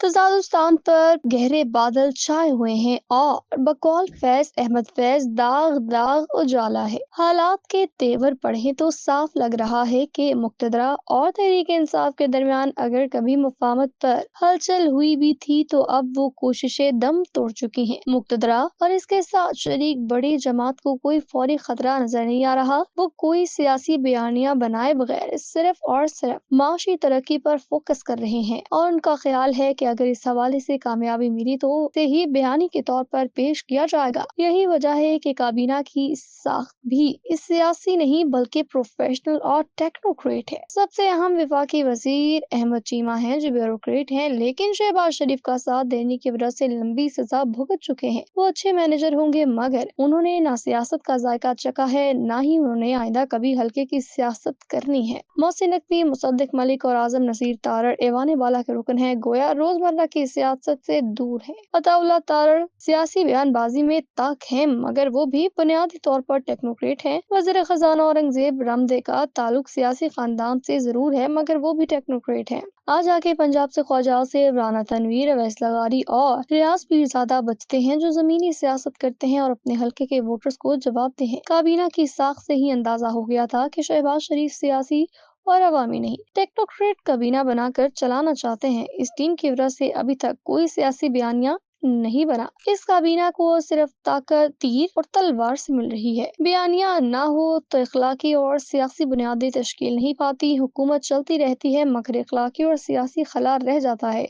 تزادستان پر گہرے بادل چھائے ہوئے ہیں اور بقول فیض احمد فیض داغ داغ اجالا ہے۔ حالات کے تیور پڑھیں تو صاف لگ رہا ہے کہ مقتدرہ اور تحریک انصاف کے درمیان اگر کبھی مفاہمت پر ہلچل ہوئی بھی تھی تو اب وہ کوششیں دم توڑ چکی ہیں۔ مقتدرہ اور اس کے ساتھ شریک بڑی جماعت کو کوئی فوری خطرہ نظر نہیں آ رہا۔ وہ کوئی سیاسی بیانیہ بنائے بغیر صرف اور صرف معاشی ترقی پر فوکس کر رہے ہیں اور ان کا خیال ہے کہ اگر اس حوالے سے کامیابی ملی تو اسے ہی بیانی کے طور پر پیش کیا جائے گا۔ یہی وجہ ہے کہ کابینہ کی ساخت بھی سیاسی نہیں بلکہ پروفیشنل اور ٹیکنوکریٹ ہے۔ سب سے اہم وفاقی وزیر احمد چیمہ ہیں جو بیوروکریٹ ہیں لیکن شہباز شریف کا ساتھ دینے کی وجہ سے لمبی سزا بھگت چکے ہیں۔ وہ اچھے مینیجر ہوں گے مگر انہوں نے نہ سیاست کا ذائقہ چکھا ہے نہ ہی انہوں نے آئندہ کبھی حلقے کی سیاست کرنی ہے۔ محسن نقوی، مصدق ملک اور اعظم نصیر تارڑ ایوان بالا کے رکن ہیں، گویا روزمرہ کی سیاست سے دور ہیں۔ عطا اللہ تارڑ سیاسی بیان بازی میں طاق ہیں مگر وہ بھی بنیادی طور پر ٹیکنوکریٹ ہیں۔ وزیر خزانہ اورنگزیب رامدے کا تعلق سیاسی خاندان سے ضرور ہے مگر وہ بھی ٹیکنوکریٹ ہیں۔ آج آ کے پنجاب سے خواجہ سے رانا تنویر، اویس لغاری اور ریاض پیرزادہ بچتے ہیں جو زمینی سیاست کرتے ہیں اور اپنے حلقے کے ووٹرز کو جواب دہ ہیں۔ کابینہ کی ساخت سے ہی اندازہ ہو گیا تھا کہ شہباز شریف سیاسی اور عوامی نہیں، ٹیکنوکریٹ کابینہ بنا کر چلانا چاہتے ہیں۔ اس ٹیم کی وجہ سے ابھی تک کوئی سیاسی بیانیہ نہیں بنا۔ اس کابینہ کو صرف طاقت تیر اور تلوار سے مل رہی ہے۔ بیانیہ نہ ہو تو اخلاقی اور سیاسی بنیادیں تشکیل نہیں پاتی۔ حکومت چلتی رہتی ہے مگر اخلاقی اور سیاسی خلا رہ جاتا ہے۔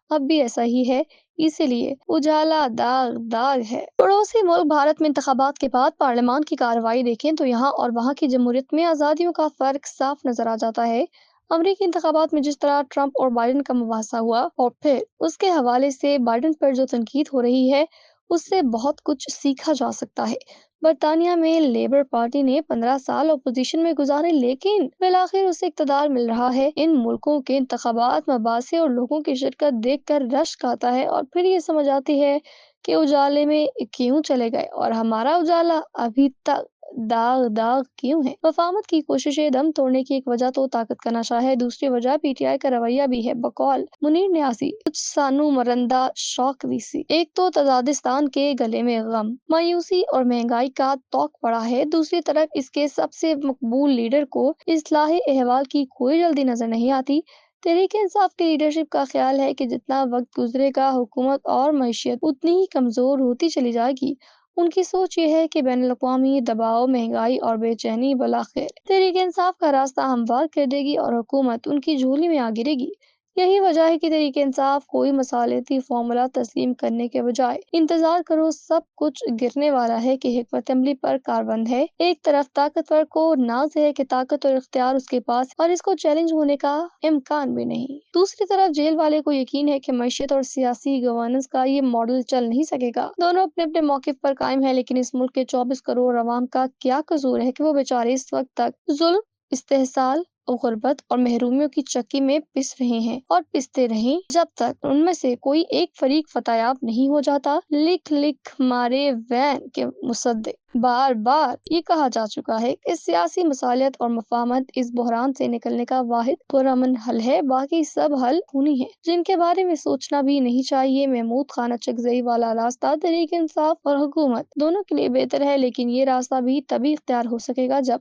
اب بھی ایسا ہی ہے، اسی لیے اجالا داغ داغ ہے۔ پڑوسی ملک بھارت میں انتخابات کے بعد پارلیمان کی کارروائی دیکھیں تو یہاں اور وہاں کی جمہوریت میں آزادیوں کا فرق صاف نظر آ جاتا ہے۔ امریکی انتخابات میں جس طرح ٹرمپ اور بائیڈن کا مباحثہ ہوا اور پھر اس کے حوالے سے بائیڈن پر جو تنقید ہو رہی ہے اس سے بہت کچھ سیکھا جا سکتا ہے۔ برطانیہ میں لیبر پارٹی نے 15 سال اپوزیشن میں گزارے لیکن بالآخر اسے اقتدار مل رہا ہے۔ ان ملکوں کے انتخابات مباحثے اور لوگوں کی شرکت دیکھ کر رشک آتا ہے اور پھر یہ سمجھ آتی ہے کہ اجالے میں کیوں چلے گئے اور ہمارا اجالا ابھی تک داغ داغ کیوں ہے۔ مفاہمت کی کوششیں دم توڑنے کی ایک وجہ تو طاقت کا نشہ ہے، دوسری وجہ پی ٹی آئی کا رویہ بھی ہے۔ بقول منیر نیازی، کچھ سانو مرندہ شوق ویسی، ایک تو تزادستان کے گلے میں غم، مایوسی اور مہنگائی کا طوق پڑا ہے، دوسری طرف اس کے سب سے مقبول لیڈر کو اصلاح احوال کی کوئی جلدی نظر نہیں آتی۔ تحریک انصاف کی لیڈرشپ کا خیال ہے کہ جتنا وقت گزرے گا حکومت اور معیشت اتنی ہی کمزور ہوتی چلی جائے گی۔ ان کی سوچ یہ ہے کہ بین الاقوامی دباؤ، مہنگائی اور بے چینی بالآخر تحریک انصاف کا راستہ ہموار کر دے گی اور حکومت ان کی جھولی میں آ گرے گی۔ یہی وجہ ہے کہ تحریک انصاف کوئی مثالیتی فارمولا تسلیم کرنے کے بجائے انتظار کرو سب کچھ گرنے والا ہے کہ حکمت عملی پر کاربند ہے۔ ایک طرف طاقتور کو ناز ہے کہ طاقت اور اختیار اس کے پاس اور اس کو چیلنج ہونے کا امکان بھی نہیں، دوسری طرف جیل والے کو یقین ہے کہ معیشت اور سیاسی گورننس کا یہ ماڈل چل نہیں سکے گا۔ دونوں اپنے اپنے موقف پر قائم ہیں لیکن اس ملک کے 24 کروڑ عوام کا کیا قصور ہے کہ وہ بیچارے اس وقت تک ظلم، استحصال، غربت اور محرومیوں کی چکی میں پس رہے ہیں اور پستے رہیں جب تک ان میں سے کوئی ایک فریق فتح یاب نہیں ہو جاتا۔ لکھ لکھ مارے وین کے مصدق، بار بار یہ کہا جا چکا ہے کہ سیاسی مصالحت اور مفاہمت اس بحران سے نکلنے کا واحد پرامن حل ہے، باقی سب حل خونی ہیں جن کے بارے میں سوچنا بھی نہیں چاہیے۔ محمود خان اچکزئی والا راستہ تحریک انصاف اور حکومت دونوں کے لیے بہتر ہے لیکن یہ راستہ بھی تبھی اختیار ہو سکے گا جب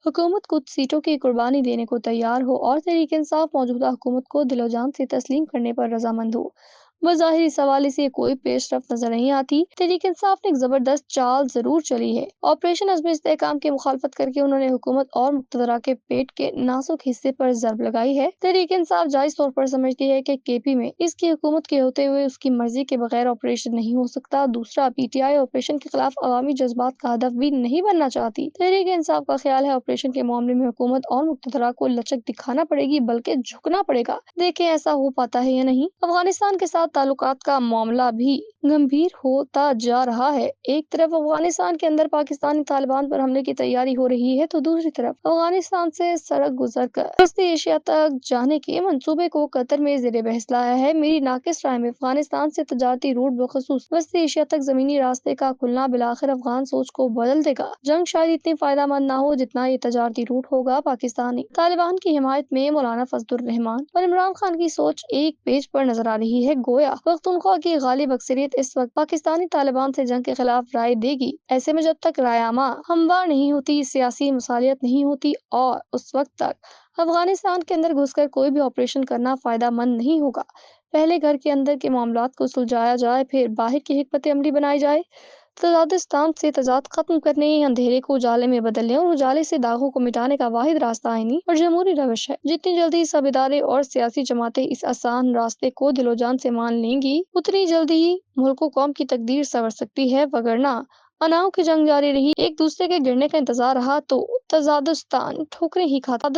حکومت کچھ سیٹوں کی قربانی دینے کو تیار ہو اور تحریک انصاف موجودہ حکومت کو دل و جان سے تسلیم کرنے پر رضامند ہو۔ بظاہر اس حوالے سے کوئی پیش رفت نظر نہیں آتی۔ تحریک انصاف نے ایک زبردست چال ضرور چلی ہے۔ آپریشن عزم استحکام کی مخالفت کر کے انہوں نے حکومت اور مقتدرہ کے پیٹ کے نازک حصے پر ضرب لگائی ہے۔ تحریک انصاف جائز طور پر سمجھتی ہے کہ کے پی میں اس کی حکومت کے ہوتے ہوئے اس کی مرضی کے بغیر آپریشن نہیں ہو سکتا، دوسرا پی ٹی آئی آپریشن کے خلاف عوامی جذبات کا ہدف بھی نہیں بننا چاہتی۔ تحریک انصاف کا خیال ہے آپریشن کے معاملے میں حکومت اور مقتدرہ کو لچک دکھانا پڑے گی بلکہ جھکنا پڑے گا، دیکھیں ایسا ہو پاتا ہے یا نہیں۔ افغانستان کے ساتھ تعلقات کا معاملہ بھی گمبھیر ہوتا جا رہا ہے۔ ایک طرف افغانستان کے اندر پاکستانی طالبان پر حملے کی تیاری ہو رہی ہے تو دوسری طرف افغانستان سے سڑک گزر کر وسطی ایشیا تک جانے کے منصوبے کو قطر میں زیر بحث لایا ہے۔ میری ناقص رائے میں افغانستان سے تجارتی روٹ بخصوص وسطی ایشیا تک زمینی راستے کا کھلنا بالآخر افغان سوچ کو بدل دے گا۔ جنگ شاید اتنی فائدہ مند نہ ہو جتنا یہ تجارتی روٹ ہوگا۔ پاکستانی طالبان کی حمایت میں مولانا فضل الرحمان اور عمران خان کی سوچ ایک پیج پر نظر آ رہی ہے، گویا گویا پختونخوا کی غالب اکثریت اس وقت پاکستانی طالبان سے جنگ کے خلاف رائے دے گی۔ ایسے میں جب تک رائے عامہ ہموار نہیں ہوتی، سیاسی مصالحت نہیں ہوتی اور اس وقت تک افغانستان کے اندر گھس کر کوئی بھی آپریشن کرنا فائدہ مند نہیں ہوگا۔ پہلے گھر کے اندر کے معاملات کو سلجھایا جائے، پھر باہر کی حکمت عملی بنائی جائے۔ تضادستان سے تضاد ختم کرنے، اندھیرے کو اجالے میں بدلنے اور اجالے سے داغوں کو مٹانے کا واحد راستہ آئینی اور جمہوری روش ہے۔ جتنی جلدی سب ادارے اور سیاسی جماعتیں اس آسان راستے کو دل و جان سے مان لیں گی، اتنی جلدی ہی ملک و قوم کی تقدیر سنور سکتی ہے، وگرنہ اناؤں کی جنگ جاری رہی، ایک دوسرے کے گرنے کا انتظار رہا تو تضادستان ٹھوکریں ہی کھاتا۔